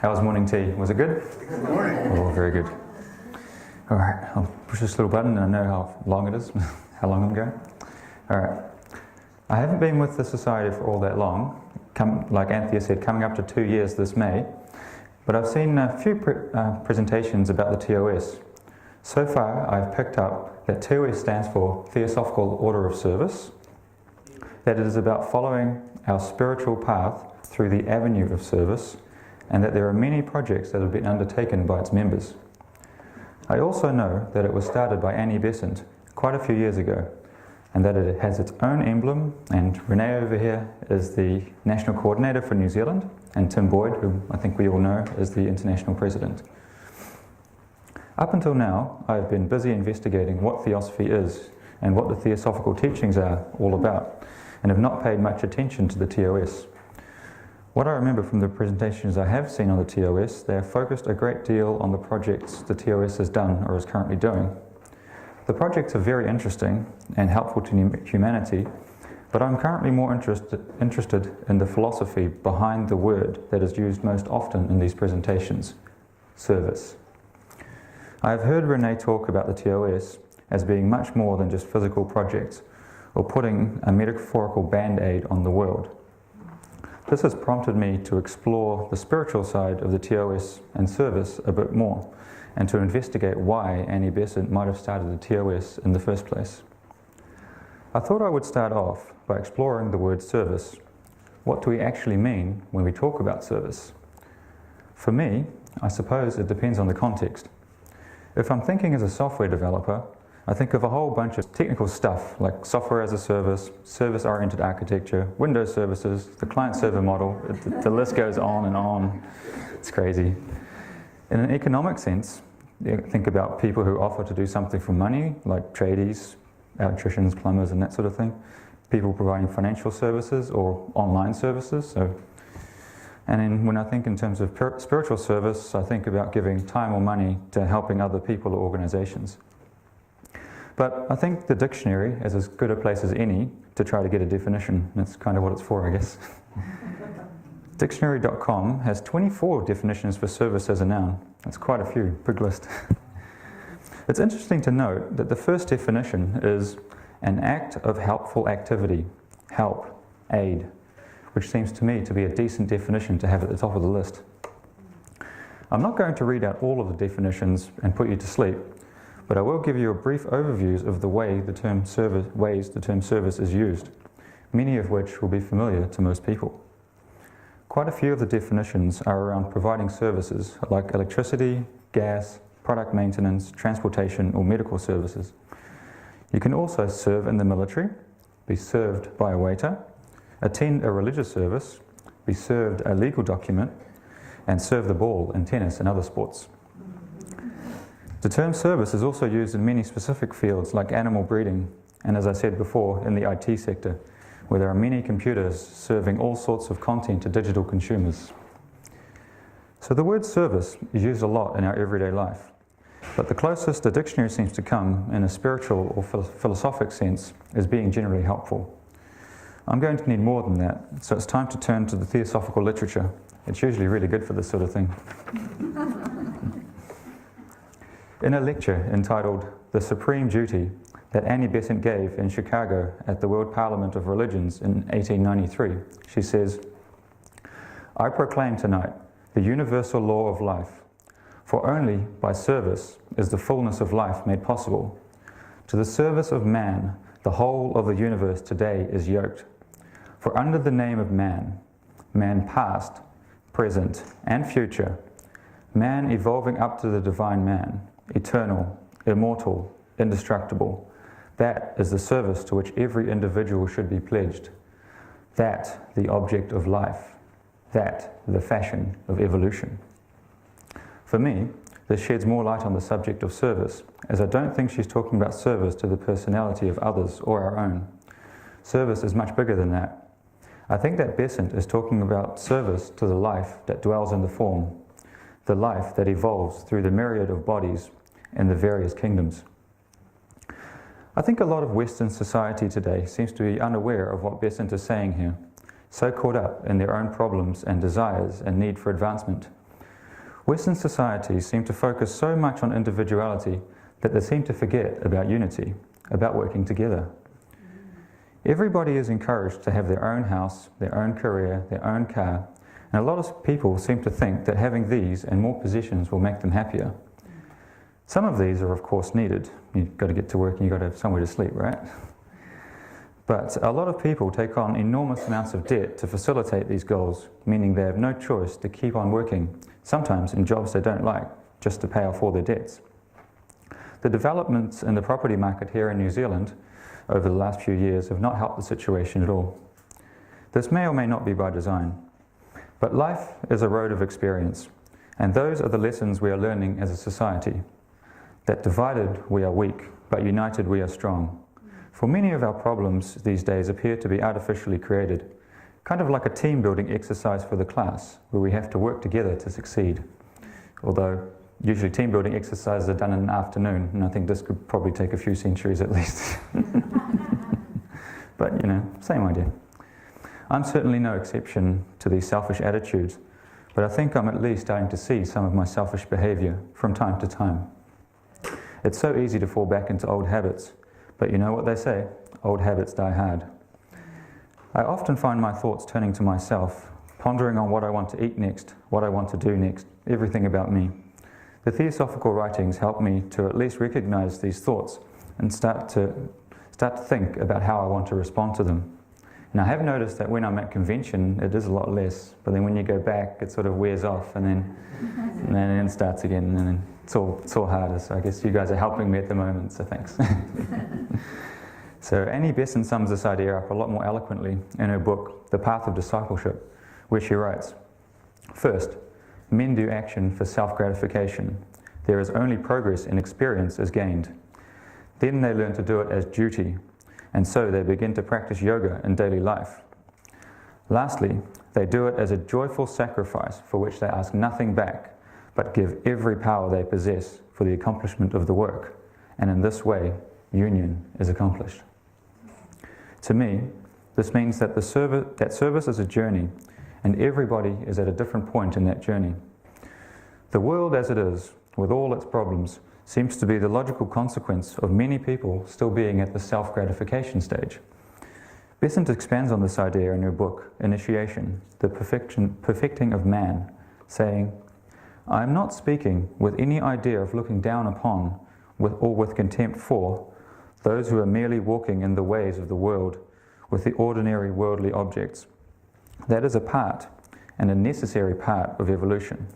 How was morning tea? Was it good? Good morning. Oh, very good. All right, I'll push this little button and I know how long it is, how long I'm going. All right. I haven't been with the Society for all that long, like Anthea said, coming up to 2 years this May, but I've seen a few presentations about the TOS. So far, I've picked up that TOS stands for Theosophical Order of Service, that it is about following our spiritual path through the avenue of service, and that there are many projects that have been undertaken by its members. I also know that it was started by Annie Besant quite a few years ago, and that it has its own emblem, and Renee over here is the National Coordinator for New Zealand, and Tim Boyd, who I think we all know, is the International President. Up until now, I've been busy investigating what Theosophy is and what the Theosophical teachings are all about, and have not paid much attention to the TOS. What I remember from the presentations I have seen on the TOS, they have focused a great deal on the projects the TOS has done or is currently doing. The projects are very interesting and helpful to humanity, but I'm currently more interested in the philosophy behind the word that is used most often in these presentations: service. I have heard Renee talk about the TOS as being much more than just physical projects or putting a metaphorical band-aid on the world. This has prompted me to explore the spiritual side of the TOS and service a bit more, and to investigate why Annie Besant might have started the TOS in the first place. I thought I would start off by exploring the word service. What do we actually mean when we talk about service? For me, I suppose it depends on the context. If I'm thinking as a software developer, I think of a whole bunch of technical stuff like software as a service, service-oriented architecture, Windows services, the client-server model, the list goes on and on. It's crazy. In an economic sense, think about people who offer to do something for money, like tradies, electricians, plumbers, and that sort of thing. People providing financial services or online services. And then when I think in terms of spiritual service, I think about giving time or money to helping other people or organizations. But I think the dictionary is as good a place as any to try to get a definition. That's kind of what it's for, I guess. Dictionary.com has 24 definitions for service as a noun. That's quite a few, big list. It's interesting to note that the first definition is an act of helpful activity, help, aid, which seems to me to be a decent definition to have at the top of the list. I'm not going to read out all of the definitions and put you to sleep, but I will give you a brief overview of the ways the term service is used, many of which will be familiar to most people. Quite a few of the definitions are around providing services like electricity, gas, product maintenance, transportation, or medical services. You can also serve in the military, be served by a waiter, attend a religious service, be served a legal document, and serve the ball in tennis and other sports. The term service is also used in many specific fields like animal breeding, and as I said before, in the IT sector, where there are many computers serving all sorts of content to digital consumers. So the word service is used a lot in our everyday life, but the closest the dictionary seems to come in a spiritual or philosophic sense is being generally helpful. I'm going to need more than that, so it's time to turn to the theosophical literature. It's usually really good for this sort of thing. In a lecture entitled "The Supreme Duty" that Annie Besant gave in Chicago at the World Parliament of Religions in 1893, she says, "I proclaim tonight the universal law of life, for only by service is the fullness of life made possible. To the service of man, the whole of the universe today is yoked. For under the name of man, man past, present, and future, man evolving up to the divine man, eternal, immortal, indestructible, that is the service to which every individual should be pledged. That the object of life. That the fashion of evolution." For me, this sheds more light on the subject of service, as I don't think she's talking about service to the personality of others or our own. Service is much bigger than that. I think that Besant is talking about service to the life that dwells in the form, the life that evolves through the myriad of bodies and the various kingdoms. I think a lot of Western society today seems to be unaware of what Besant is saying here, so caught up in their own problems and desires and need for advancement. Western societies seem to focus so much on individuality that they seem to forget about unity, about working together. Everybody is encouraged to have their own house, their own career, their own car, and a lot of people seem to think that having these and more possessions will make them happier. Some of these are of course needed. You've got to get to work and you've got to have somewhere to sleep, right? But a lot of people take on enormous amounts of debt to facilitate these goals, meaning they have no choice to keep on working, sometimes in jobs they don't like, just to pay off all their debts. The developments in the property market here in New Zealand over the last few years have not helped the situation at all. This may or may not be by design, but life is a road of experience, and those are the lessons we are learning as a society. That divided we are weak, but united we are strong. For many of our problems these days appear to be artificially created, kind of like a team building exercise for the class, where we have to work together to succeed. Although usually team building exercises are done in an afternoon, and I think this could probably take a few centuries at least. But you know, same idea. I'm certainly no exception to these selfish attitudes, but I think I'm at least starting to see some of my selfish behaviour from time to time. It's so easy to fall back into old habits, but you know what they say, old habits die hard. I often find my thoughts turning to myself, pondering on what I want to eat next, what I want to do next, everything about me. The Theosophical writings help me to at least recognise these thoughts and start to think about how I want to respond to them. And I have noticed that when I'm at convention, it is a lot less, but then when you go back, it sort of wears off, and then it starts again, and then it's all harder. So I guess you guys are helping me at the moment, so thanks. So Annie Besant sums this idea up a lot more eloquently in her book, The Path of Discipleship, where she writes, "First, men do action for self-gratification. There is only progress in experience is gained. Then they learn to do it as duty, and so they begin to practice yoga in daily life. Lastly, they do it as a joyful sacrifice for which they ask nothing back, but give every power they possess for the accomplishment of the work, and in this way, union is accomplished." To me, this means that service is a journey, and everybody is at a different point in that journey. The world as it is, with all its problems, seems to be the logical consequence of many people still being at the self-gratification stage. Besant expands on this idea in her book, Initiation, the Perfecting of Man, saying, "I am not speaking with any idea of looking down upon, or with contempt for, those who are merely walking in the ways of the world with the ordinary worldly objects. That is a part, and a necessary part of evolution.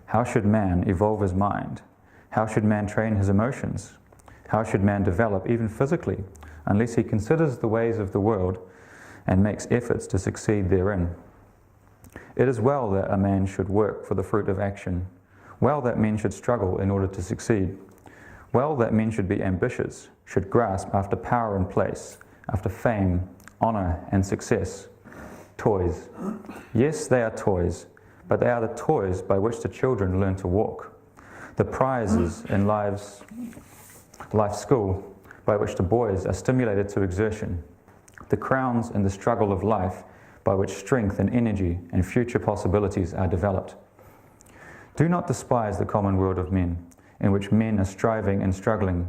How should man evolve his mind? How should man train his emotions? How should man develop, even physically, unless he considers the ways of the world and makes efforts to succeed therein? It is well that a man should work for the fruit of action, well that men should struggle in order to succeed, well that men should be ambitious, should grasp after power and place, after fame, honour and success. Toys. Yes, they are toys, but they are the toys by which the children learn to walk. The prizes in life's school by which the boys are stimulated to exertion. The crowns in the struggle of life by which strength and energy and future possibilities are developed. Do not despise the common world of men, in which men are striving and struggling,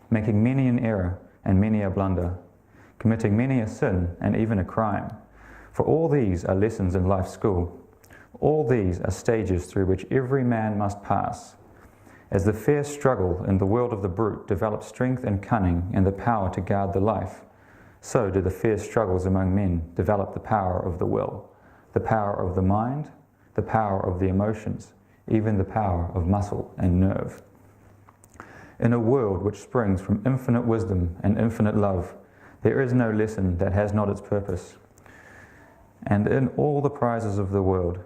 making many an error and many a blunder, committing many a sin and even a crime. For all these are lessons in life's school. All these are stages through which every man must pass. As the fair struggle in the world of the brute develops strength and cunning and the power to guard the life, so do the fair struggles among men develop the power of the will, the power of the mind, the power of the emotions, even the power of muscle and nerve. In a world which springs from infinite wisdom and infinite love, there is no lesson that has not its purpose. And in all the prizes of the world,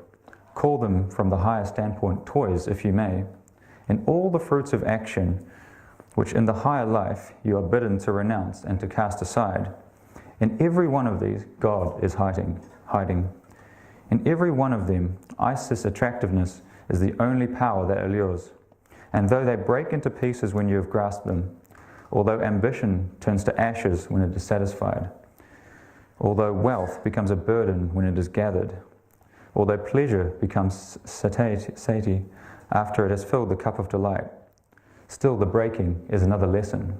call them from the higher standpoint toys if you may, in all the fruits of action, which in the higher life you are bidden to renounce and to cast aside, in every one of these God is hiding. In every one of them, Isis attractiveness is the only power that allures. And though they break into pieces when you have grasped them, although ambition turns to ashes when it is satisfied, although wealth becomes a burden when it is gathered, although pleasure becomes satiety, after it has filled the cup of delight. Still, the breaking is another lesson.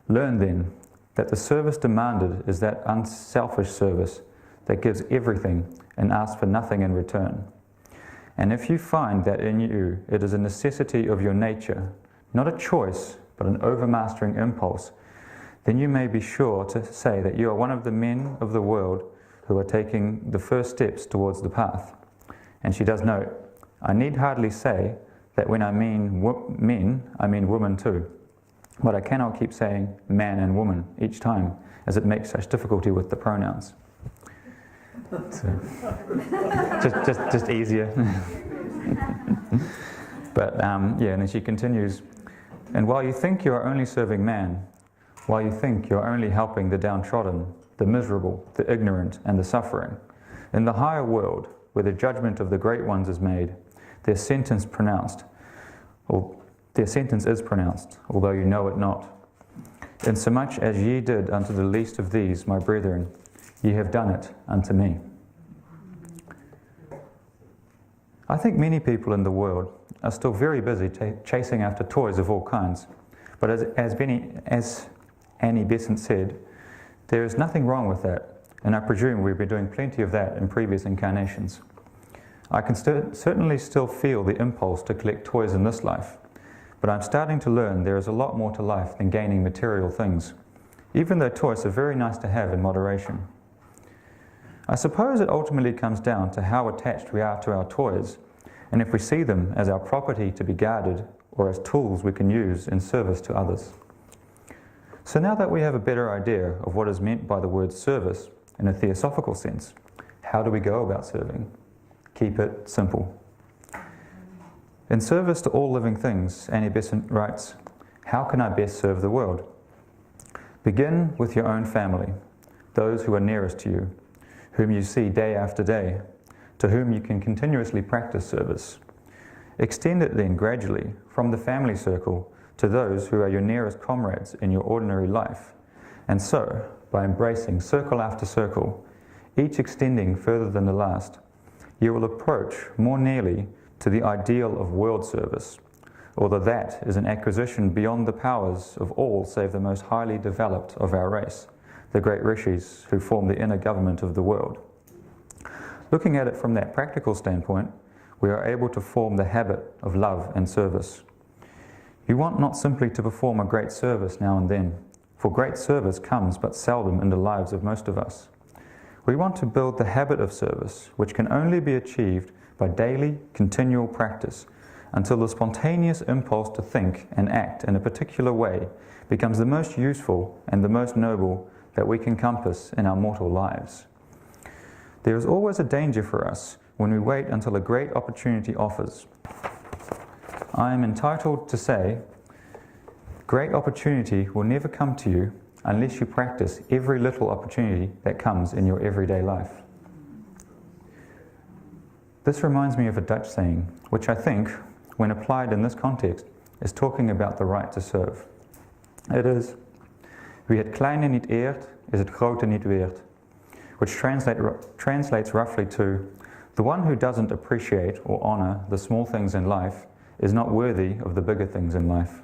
Learn then that the service demanded is that unselfish service that gives everything and asks for nothing in return. And if you find that in you it is a necessity of your nature, not a choice, but an overmastering impulse, then you may be sure to say that you are one of the men of the world who are taking the first steps towards the path. And she does note, I need hardly say that when I mean men, I mean women too. But I cannot keep saying man and woman each time, as it makes such difficulty with the pronouns. So, just easier. But and then she continues, and while you think you are only serving man, while you think you are only helping the downtrodden, the miserable, the ignorant, and the suffering, in the higher world, where the judgment of the great ones is made, their sentence is pronounced, although you know it not. Insomuch as ye did unto the least of these, my brethren, ye have done it unto me. I think many people in the world are still very busy chasing after toys of all kinds, but as Annie Besant said, there is nothing wrong with that, and I presume we've been doing plenty of that in previous incarnations. I can certainly still feel the impulse to collect toys in this life, but I'm starting to learn there is a lot more to life than gaining material things, even though toys are very nice to have in moderation. I suppose it ultimately comes down to how attached we are to our toys, and if we see them as our property to be guarded or as tools we can use in service to others. So now that we have a better idea of what is meant by the word service in a theosophical sense, how do we go about serving? Keep it simple. In service to all living things, Annie Besant writes, how can I best serve the world? Begin with your own family, those who are nearest to you, whom you see day after day, to whom you can continuously practice service. Extend it then gradually from the family circle to those who are your nearest comrades in your ordinary life. And so, by embracing circle after circle, each extending further than the last, you will approach more nearly to the ideal of world service, although that is an acquisition beyond the powers of all save the most highly developed of our race, the great rishis who form the inner government of the world. Looking at it from that practical standpoint, we are able to form the habit of love and service. You want not simply to perform a great service now and then, for great service comes but seldom in the lives of most of us. We want to build the habit of service, which can only be achieved by daily, continual practice, until the spontaneous impulse to think and act in a particular way becomes the most useful and the most noble that we can compass in our mortal lives. There is always a danger for us when we wait until a great opportunity offers. I am entitled to say, great opportunity will never come to you unless you practice every little opportunity that comes in your everyday life. This reminds me of a Dutch saying, which I think, when applied in this context, is talking about the right to serve. It is, wie het kleine niet eert, is het grote niet waard, which translates roughly to, the one who doesn't appreciate or honor the small things in life is not worthy of the bigger things in life.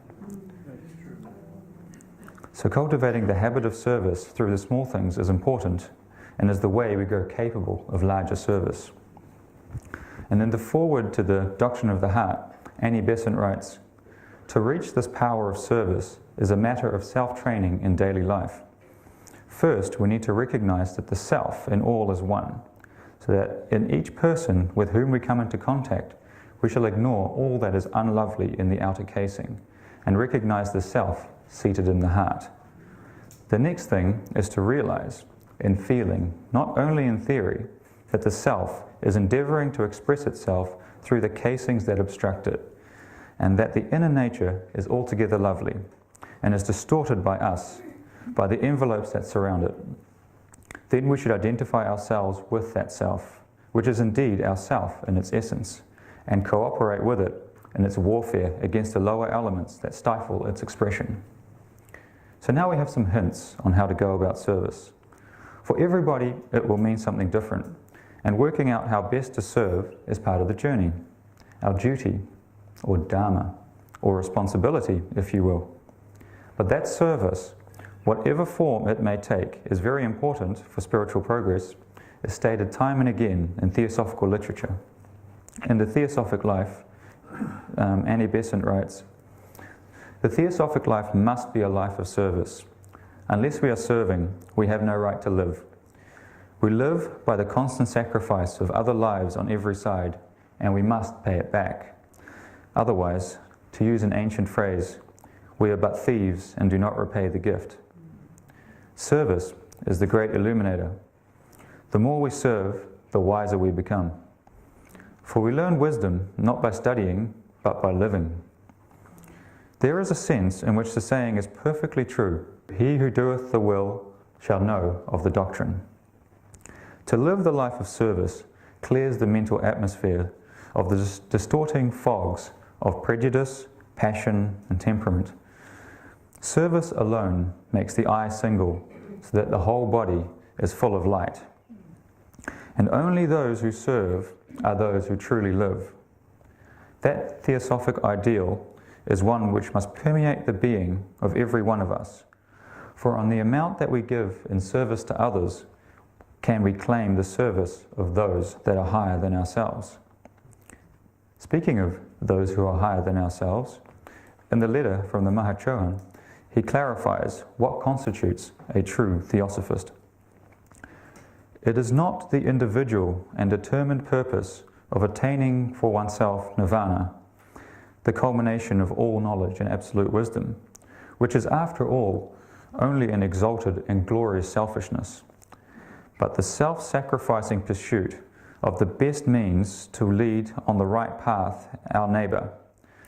So cultivating the habit of service through the small things is important and is the way we grow capable of larger service. And in the foreword to the Doctrine of the Heart, Annie Besant writes, to reach this power of service is a matter of self-training in daily life. First, we need to recognize that the self in all is one, so that in each person with whom we come into contact, we shall ignore all that is unlovely in the outer casing and recognize the self seated in the heart. The next thing is to realize, in feeling, not only in theory, that the self is endeavoring to express itself through the casings that obstruct it, and that the inner nature is altogether lovely and is distorted by us, by the envelopes that surround it. Then we should identify ourselves with that self, which is indeed our self in its essence, and cooperate with it in its warfare against the lower elements that stifle its expression. So now we have some hints on how to go about service. For everybody, it will mean something different, and working out how best to serve is part of the journey. our duty, or dharma, or responsibility, if you will. But that service, whatever form it may take, is very important for spiritual progress, is stated time and again in theosophical literature. In The Theosophic Life, Annie Besant writes, "The theosophic life must be a life of service. Unless we are serving, we have no right to live. We live by the constant sacrifice of other lives on every side, and we must pay it back. Otherwise, to use an ancient phrase, we are but thieves and do not repay the gift." Service is the great illuminator. The more we serve, the wiser we become. For we learn wisdom not by studying, but by living. There is a sense in which the saying is perfectly true. He who doeth the will shall know of the doctrine. To live the life of service clears the mental atmosphere of the distorting fogs of prejudice, passion, and temperament. Service alone makes the eye single, so that the whole body is full of light. And only those who serve are those who truly live. That theosophic ideal is one which must permeate the being of every one of us. For on the amount that we give in service to others, can we claim the service of those that are higher than ourselves. Speaking of those who are higher than ourselves, in the letter from the Mahachohan, he clarifies what constitutes a true theosophist. It is not the individual and determined purpose of attaining for oneself nirvana, the culmination of all knowledge and absolute wisdom, which is after all only an exalted and glorious selfishness, but the self-sacrificing pursuit of the best means to lead on the right path our neighbour,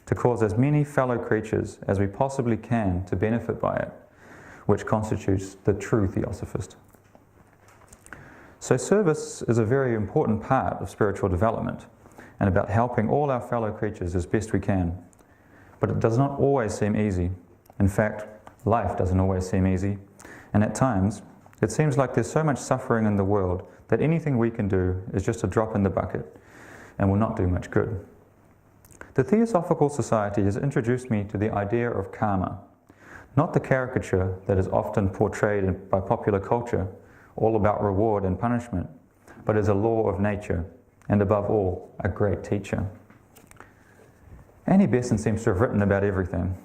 to cause as many fellow creatures as we possibly can to benefit by it, which constitutes the true theosophist. So service is a very important part of spiritual development and about helping all our fellow creatures as best we can. But it does not always seem easy. In fact, life doesn't always seem easy, and at times it seems like there's so much suffering in the world that anything we can do is just a drop in the bucket and will not do much good. The Theosophical Society has introduced me to the idea of karma, not the caricature that is often portrayed by popular culture, all about reward and punishment, but as a law of nature, and above all, a great teacher. Annie Besant seems to have written about everything.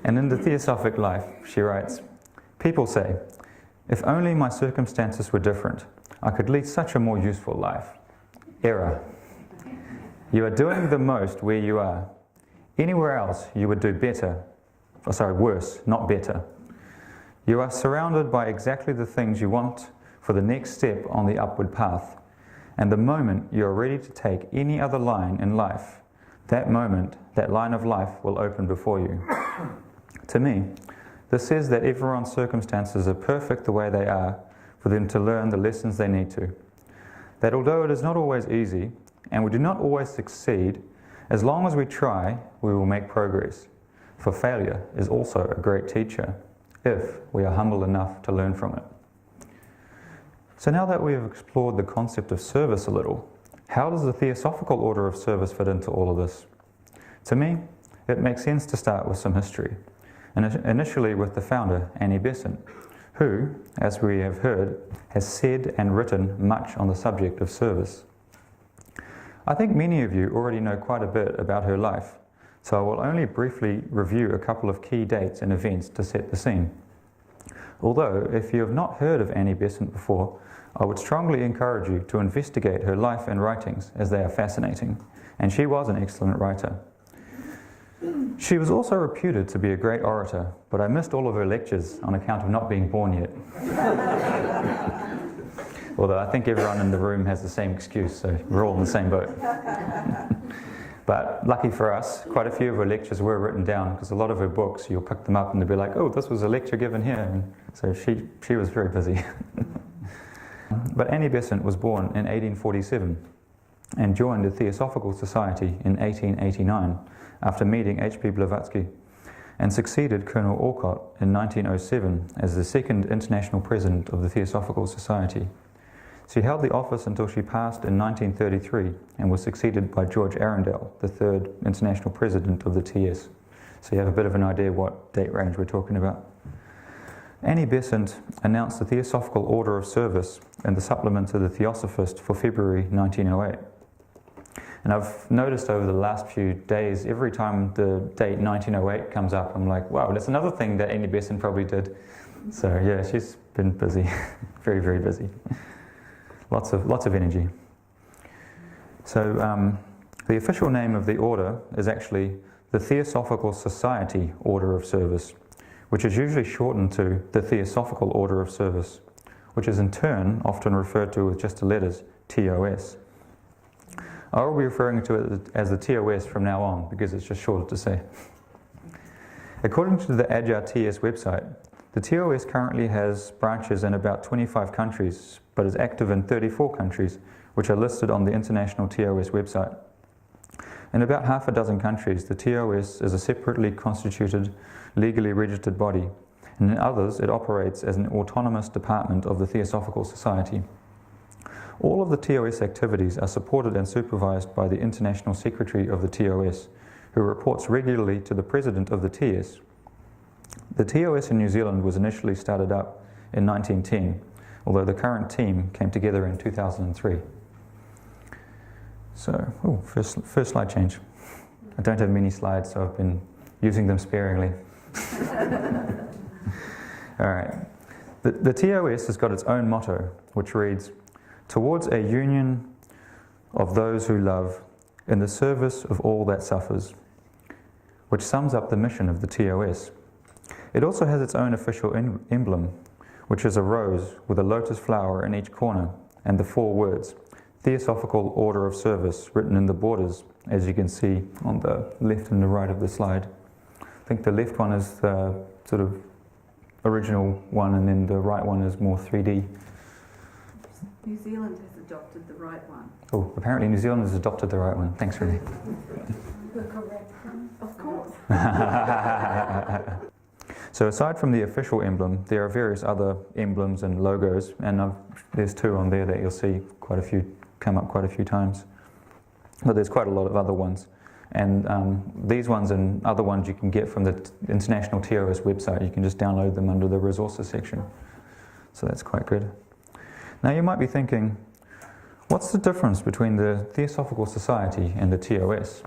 And in The Theosophic Life, she writes, "People say, if only my circumstances were different, I could lead such a more useful life. Error. You are doing the most where you are. Anywhere else you would do worse, not better. You are surrounded by exactly the things you want for the next step on the upward path. And the moment you are ready to take any other line in life, that moment, that line of life will open before you." To me, this says that everyone's circumstances are perfect the way they are for them to learn the lessons they need to. That although it is not always easy, and we do not always succeed, as long as we try, we will make progress. For failure is also a great teacher, if we are humble enough to learn from it. So now that we have explored the concept of service a little, how does the Theosophical Order of Service fit into all of this? To me, it makes sense to start with some history, and initially with the founder, Annie Besant, who, as we have heard, has said and written much on the subject of service. I think many of you already know quite a bit about her life, so I will only briefly review a couple of key dates and events to set the scene. Although, if you have not heard of Annie Besant before, I would strongly encourage you to investigate her life and writings, as they are fascinating, and she was an excellent writer. She was also reputed to be a great orator, but I missed all of her lectures on account of not being born yet. Although I think everyone in the room has the same excuse, so we're all in the same boat. But lucky for us, quite a few of her lectures were written down, because a lot of her books, you'll pick them up and they'll be like, oh, this was a lecture given here. And so she was very busy. But Annie Besant was born in 1847 and joined the Theosophical Society in 1889 after meeting H.P. Blavatsky, and succeeded Colonel Alcott in 1907 as the second international president of the Theosophical Society. She held the office until she passed in 1933 and was succeeded by George Arundel, the third international president of the TS. So you have a bit of an idea what date range we're talking about. Annie Besant announced the Theosophical Order of Service in the supplement to the Theosophist for February 1908. And I've noticed over the last few days, every time the date 1908 comes up, I'm like, wow, that's another thing that Annie Besant probably did. So yeah, she's been busy, very, very busy. Lots of energy. So the official name of the order is actually the Theosophical Society Order of Service, which is usually shortened to the Theosophical Order of Service, which is in turn often referred to with just the letters TOS. I will be referring to it as the TOS from now on because it's just shorter to say. According to the Agile TS website, the TOS currently has branches in about 25 countries, but is active in 34 countries, which are listed on the International TOS website. In about half a dozen countries, the TOS is a separately constituted, legally registered body, and in others it operates as an autonomous department of the Theosophical Society. All of the TOS activities are supported and supervised by the International Secretary of the TOS, who reports regularly to the President of the TS. The TOS in New Zealand was initially started up in 1910, although the current team came together in 2003. So, first slide change. I don't have many slides, so I've been using them sparingly. All right. The TOS has got its own motto, which reads, "Towards a union of those who love, in the service of all that suffers," which sums up the mission of the TOS. It also has its own official emblem, which is a rose with a lotus flower in each corner, and the 4 words, Theosophical Order of Service, written in the borders, as you can see on the left and the right of the slide. I think the left one is the sort of original one, and then the right one is more 3D. New Zealand has adopted the right one. Oh, apparently New Zealand has adopted the right one. Thanks, Renee. The correct one? Of course. So aside from the official emblem, there are various other emblems and logos, and there's 2 on there that you'll see come up quite a few times. But there's quite a lot of other ones. And these ones and other ones you can get from the International TOS website. You can just download them under the resources section. So that's quite good. Now you might be thinking, what's the difference between the Theosophical Society and the TOS?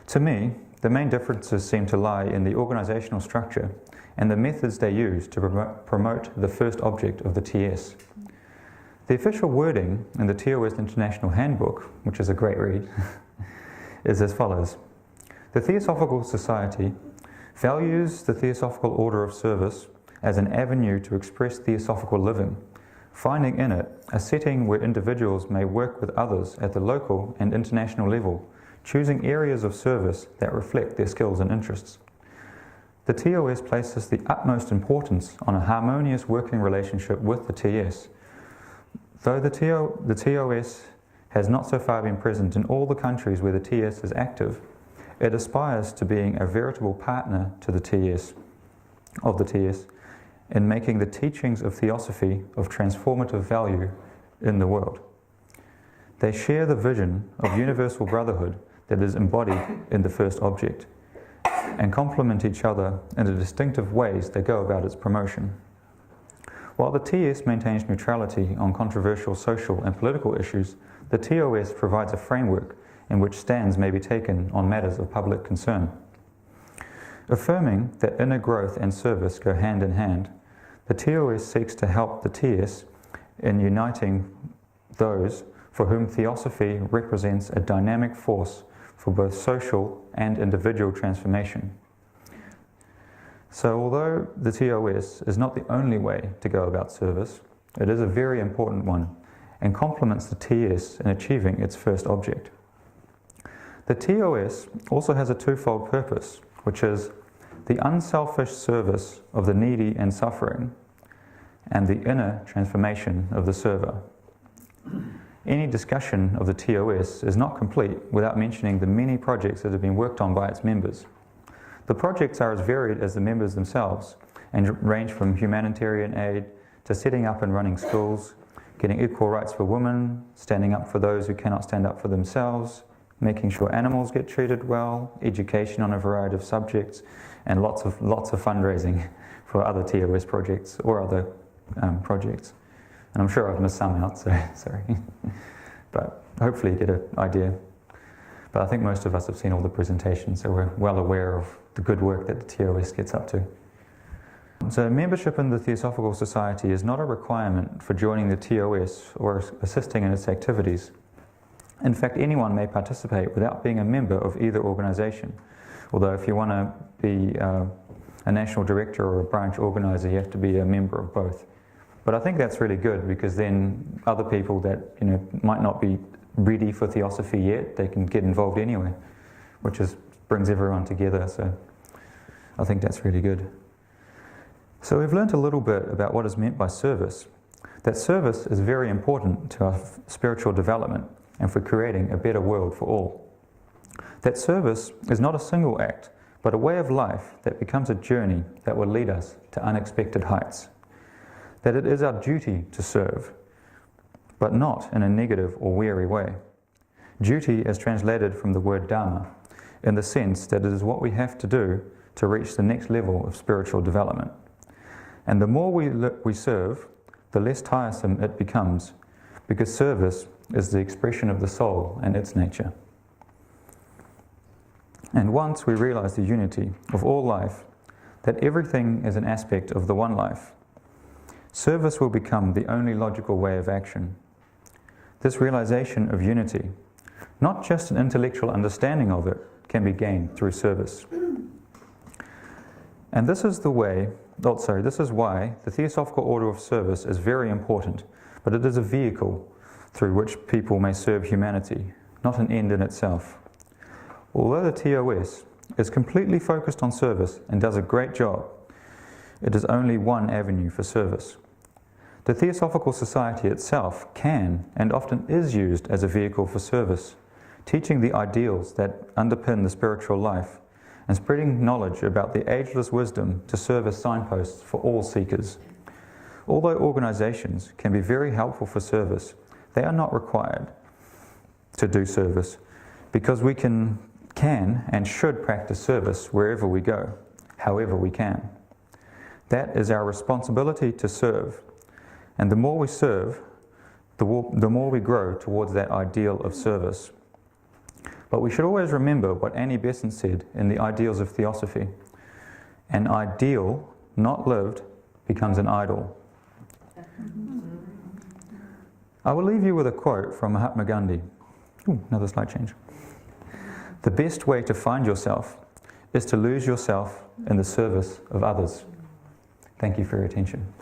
To me, the main differences seem to lie in the organizational structure and the methods they use to promote the first object of the TS. The official wording in the TOS International Handbook, which is a great read, is as follows. The Theosophical Society values the Theosophical Order of Service as an avenue to express theosophical living, finding in it a setting where individuals may work with others at the local and international level, choosing areas of service that reflect their skills and interests. The TOS places the utmost importance on a harmonious working relationship with the TS. Though the TOS has not so far been present in all the countries where the TS is active, it aspires to being a veritable partner to the TS, in making the teachings of Theosophy of transformative value in the world. They share the vision of universal brotherhood that is embodied in the first object, and complement each other in the distinctive ways they go about its promotion. While the TS maintains neutrality on controversial social and political issues, the TOS provides a framework in which stands may be taken on matters of public concern. Affirming that inner growth and service go hand in hand, the TOS seeks to help the TS in uniting those for whom Theosophy represents a dynamic force for both social and individual transformation. So although the TOS is not the only way to go about service, it is a very important one and complements the TS in achieving its first object. The TOS also has a twofold purpose, which is the unselfish service of the needy and suffering, and the inner transformation of the server. Any discussion of the TOS is not complete without mentioning the many projects that have been worked on by its members. The projects are as varied as the members themselves and range from humanitarian aid to setting up and running schools, getting equal rights for women, standing up for those who cannot stand up for themselves, making sure animals get treated well, education on a variety of subjects, and lots of fundraising for other TOS projects or other projects. And I'm sure I've missed some out, so sorry. But hopefully you get an idea. But I think most of us have seen all the presentations, so we're well aware of the good work that the TOS gets up to. So membership in the Theosophical Society is not a requirement for joining the TOS or assisting in its activities. In fact, anyone may participate without being a member of either organisation. Although if you want to be a national director or a branch organiser, you have to be a member of both. But I think that's really good, because then other people that might not be ready for Theosophy yet, they can get involved anyway, which brings everyone together. So I think that's really good. So we've learnt a little bit about what is meant by service. That service is very important to our spiritual development and for creating a better world for all. That service is not a single act, but a way of life that becomes a journey that will lead us to unexpected heights. That it is our duty to serve, but not in a negative or weary way. Duty is translated from the word dharma, in the sense that it is what we have to do to reach the next level of spiritual development. And the more we serve, the less tiresome it becomes, because service is the expression of the soul and its nature. And once we realize the unity of all life, that everything is an aspect of the one life, service will become the only logical way of action. This realization of unity, not just an intellectual understanding of it, can be gained through service. And this is why the Theosophical Order of Service is very important, but it is a vehicle through which people may serve humanity, not an end in itself. Although the TOS is completely focused on service and does a great job, it is only one avenue for service. The Theosophical Society itself can and often is used as a vehicle for service, teaching the ideals that underpin the spiritual life and spreading knowledge about the ageless wisdom to serve as signposts for all seekers. Although organizations can be very helpful for service, they are not required to do service, because we can and should practice service wherever we go, however we can. That is our responsibility to serve, and the more we serve, the more we grow towards that ideal of service. But we should always remember what Annie Besant said in the Ideals of Theosophy. An ideal not lived becomes an idol. I will leave you with a quote from Mahatma Gandhi. Ooh, another slide change. The best way to find yourself is to lose yourself in the service of others. Thank you for your attention.